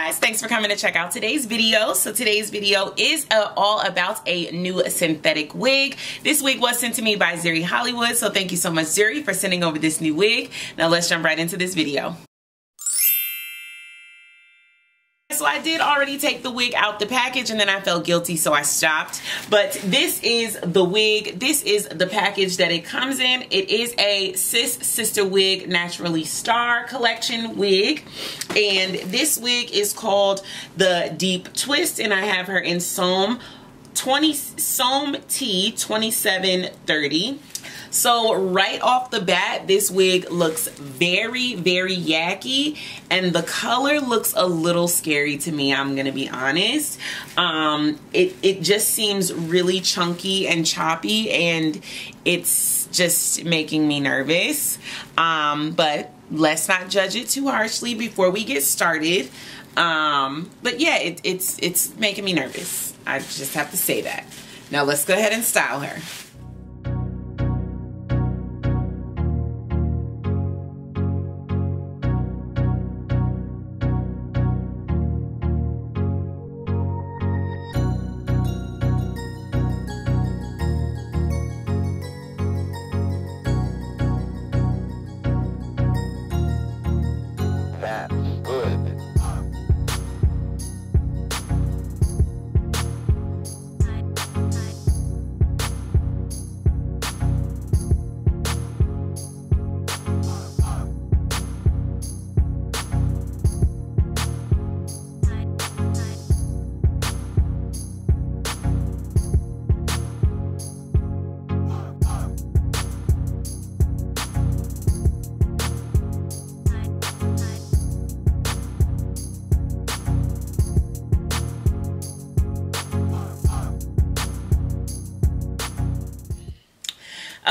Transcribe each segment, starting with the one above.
guys, thanks for coming to check out today's video. So today's video is all about a new synthetic wig. This wig was sent to me by ZURY Hollywood, so thank you so much, ZURY, for sending over this new wig. Now let's jump right into this video. So I did already take the wig out the package and then I felt guilty, so I stopped. But this is the wig. This is the package that it comes in. It is a Sis Sister Wig Naturally Star Collection wig. And this wig is called the Deep Twist, and I have her in Somme T 2730. So right off the bat, this wig looks very, very yucky, and the color looks a little scary to me, I'm gonna be honest. It just seems really chunky and choppy, and it's just making me nervous. But let's not judge it too harshly before we get started. But yeah, it's making me nervous. I just have to say that. Now let's go ahead and style her.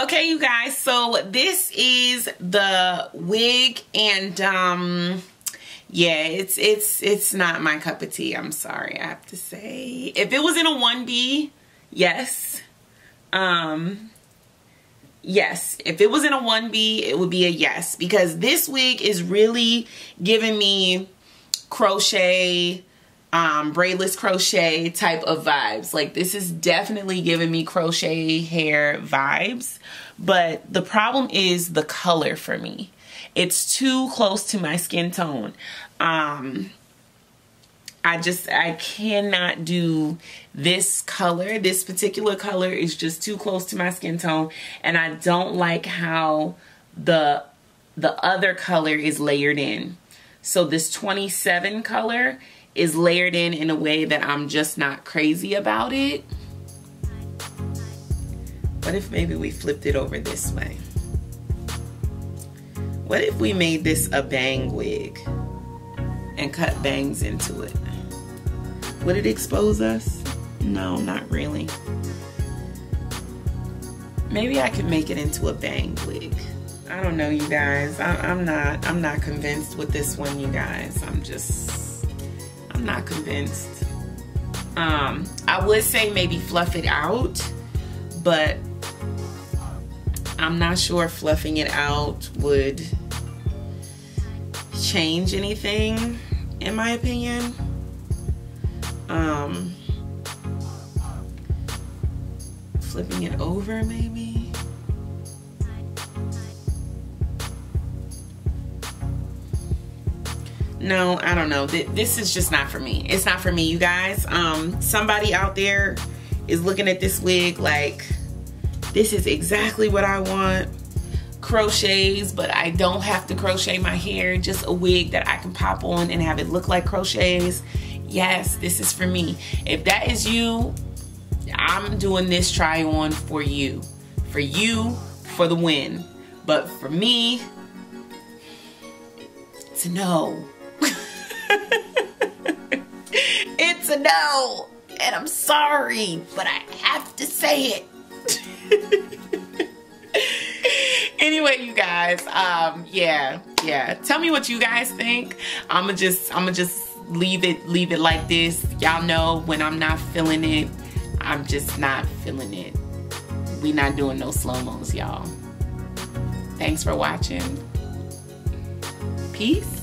Okay, you guys, so this is the wig, and yeah, it's not my cup of tea. I'm sorry, I have to say. If it was in a 1B, yes. Yes, if it was in a 1B, it would be a yes, because this wig is really giving me crochet, braidless crochet type of vibes. Like, this is definitely giving me crochet hair vibes, but the problem is the color for me. It's too close to my skin tone. I cannot do this color. This particular color is just too close to my skin tone, and I don't like how the other color is layered in. So this 27 color is layered in a way that I'm just not crazy about it. What if maybe we flipped it over this way? What if we made this a bang wig and cut bangs into it? Would it expose us? No, not really. Maybe I could make it into a bang wig. I don't know, you guys. I'm not convinced with this one, you guys. I'm not convinced. I would say maybe fluff it out, but I'm not sure fluffing it out would change anything, in my opinion. Flipping it over, maybe. No, I don't know. This is just not for me. It's not for me, you guys. Somebody out there is looking at this wig like, this is exactly what I want. Crochets, but I don't have to crochet my hair. Just a wig that I can pop on and have it look like crochets. Yes, this is for me. If that is you, I'm doing this try on for you. For you, for the win. But for me, it's a no. It's a no, and I'm sorry, but I have to say it. Anyway, you guys, yeah. Tell me what you guys think. I'ma just leave it like this. Y'all know when I'm not feeling it, I'm just not feeling it. We not doing no slow-mos, y'all. Thanks for watching. Peace.